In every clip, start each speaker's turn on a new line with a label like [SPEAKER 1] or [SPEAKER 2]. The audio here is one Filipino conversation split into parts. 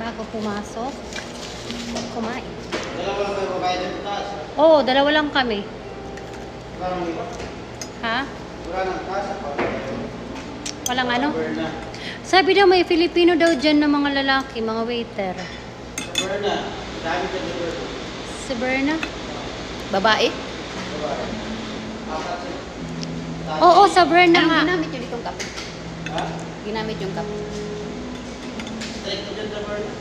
[SPEAKER 1] Bago pumasok, kumain.
[SPEAKER 2] Dalawa lang kayo babayad dito taas.
[SPEAKER 1] Oo, dalawa lang kami.
[SPEAKER 2] Wala nang iba.
[SPEAKER 1] Ha?
[SPEAKER 2] Wala nang taas.
[SPEAKER 1] Walang ano?
[SPEAKER 2] Berna.
[SPEAKER 1] Sabi daw may Filipino daw dyan ng mga lalaki, mga waiter.
[SPEAKER 2] Berna. Dami ka dito.
[SPEAKER 1] Si Berna?
[SPEAKER 3] Babae?
[SPEAKER 2] Babae. Apat sila.
[SPEAKER 1] Oo, sa Berna
[SPEAKER 3] Anong
[SPEAKER 1] nga.
[SPEAKER 3] ginamit yun itong kape?
[SPEAKER 2] Ha?
[SPEAKER 3] Ginamit yung kape.
[SPEAKER 2] Straight to dyan sa Berna.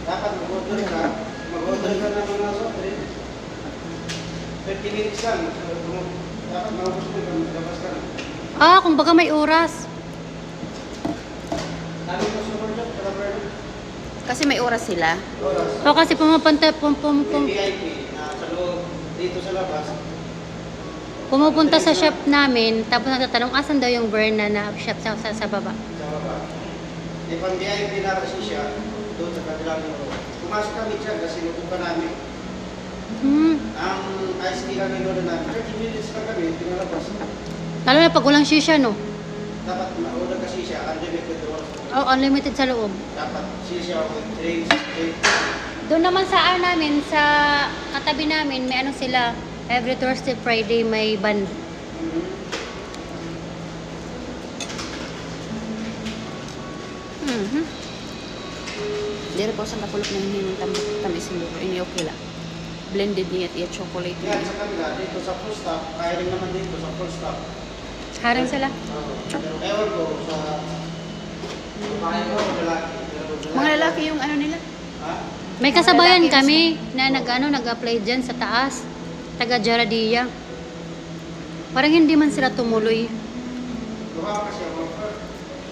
[SPEAKER 2] Dapat mag-order ka. Mag-order ka ng mga soft drink. 50 minutes lang. Dapat maubos mo yung labas ka na.
[SPEAKER 1] Ah, kumbaga may oras.
[SPEAKER 2] Dami ko sa Berna. Sa Berna.
[SPEAKER 3] Kasi may oras sila.
[SPEAKER 2] Oras.
[SPEAKER 1] O kasi pumupunta,
[SPEAKER 2] May VIP na sa loob dito sa labas.
[SPEAKER 1] pumupunta sa shop namin, tapos nagtatanong asan daw yung Berna na shop sa baba.
[SPEAKER 2] Sa baba. May pang VIP na kasi siya doon sa kabilang loob. Pumasok kami dyan kasi nutupan namin. Ang iced tea kami doon na 30 minutes lang kami, pinalabas.
[SPEAKER 1] Lalo na pag walang shisha, no?
[SPEAKER 2] Dapat mauna kasi siya, unlimited oras.
[SPEAKER 1] Oh, unlimited sa loob.
[SPEAKER 2] Dapat siya with drinks, cake.
[SPEAKER 1] Doon naman sa namin, sa katabi namin, may ano sila, every Thursday, Friday may band.
[SPEAKER 3] Hindi rin po sa kapulot na hindi ng tamis yung luto. Ini okay lang. Blended niya at chocolate
[SPEAKER 2] Yan,
[SPEAKER 3] niya.
[SPEAKER 2] sa kanila, dito sa full stop, kaya rin naman dito sa full stop.
[SPEAKER 1] Harang sila.
[SPEAKER 2] Pero ewan ko sa babae ko, lalaki.
[SPEAKER 3] Mga lalaki yung ano nila.
[SPEAKER 2] Ha?
[SPEAKER 1] May kasabayan kami na nag-apply dyan sa taas. Taga Jaradia. Parang hindi man sila tumuloy.
[SPEAKER 2] Gawa kasi ang offer,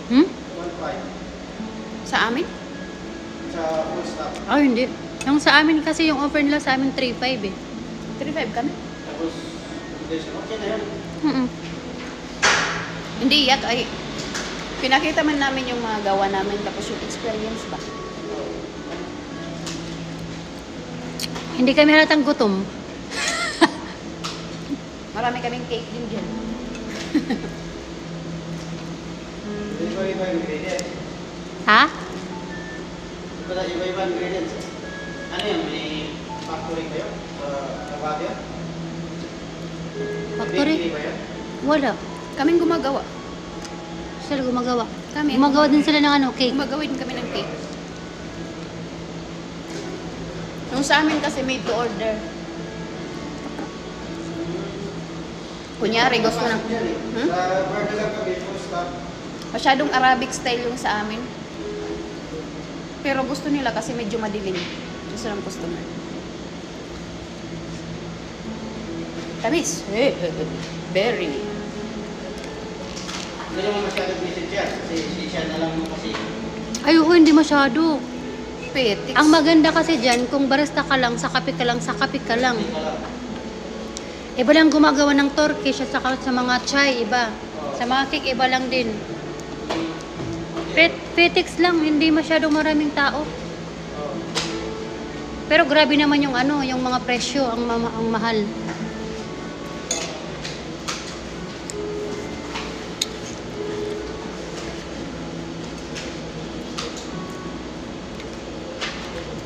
[SPEAKER 2] 1.5
[SPEAKER 3] Sa amin?
[SPEAKER 2] sa full stop.
[SPEAKER 1] Oh, hindi. Yung sa amin kasi, yung offer nila sa amin 3.5 eh.
[SPEAKER 3] 3.5 kami.
[SPEAKER 2] Tapos, accommodation, okay na yun.
[SPEAKER 3] Hindi, yak ay pinakita man namin yung mga gawa namin tapos yung experience ba.
[SPEAKER 1] Hindi kami halatang gutom.
[SPEAKER 3] Marami kaming cake din dyan.
[SPEAKER 2] Iba-iba yung ingredients.
[SPEAKER 1] Ha?
[SPEAKER 2] Iba-iba yung ingredients. Ano yan? May factory kayo? Sa Cavite?
[SPEAKER 1] Factory?
[SPEAKER 2] Bakery ba yan?
[SPEAKER 1] Wala.
[SPEAKER 3] Kaming gumagawa.
[SPEAKER 1] Sila gumagawa.
[SPEAKER 3] Kami.
[SPEAKER 1] Gumagawa din sila ng ano, cake.
[SPEAKER 3] Gumagawa din kami ng cake. Nung sa amin kasi made to order. Kunyari gusto ng...
[SPEAKER 2] Sa Berna lang kami, full stop.
[SPEAKER 3] Masyadong Arabic style yung sa amin. Pero gusto nila kasi medyo madilim. Gusto ng customer. Tamis. Very.
[SPEAKER 2] Hindi naman masyadong message yan. Kasi siya na lang mo kasi.
[SPEAKER 1] Ay, oo, hindi masyado.
[SPEAKER 3] Petix.
[SPEAKER 1] Ang maganda kasi dyan, kung barista ka lang, sa kape ka lang, sa kape ka lang.
[SPEAKER 2] Hindi ka lang.
[SPEAKER 1] Iba lang gumagawa ng Turkish at saka sa mga chai, iba. Sa mga cake, iba lang din. Petix lang, hindi masyado maraming tao. Pero grabe naman yung ano, yung mga presyo, ang mahal.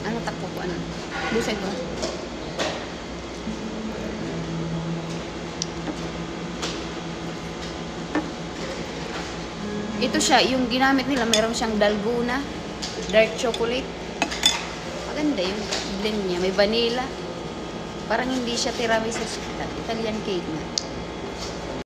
[SPEAKER 3] Ano takpo ko? Ano? Busay ko. Ito siya, yung ginamit nila, meron siyang dalgona, dark chocolate. Maganda yung blend niya. May vanilla. Parang hindi siya tiramisu, Italian cake na.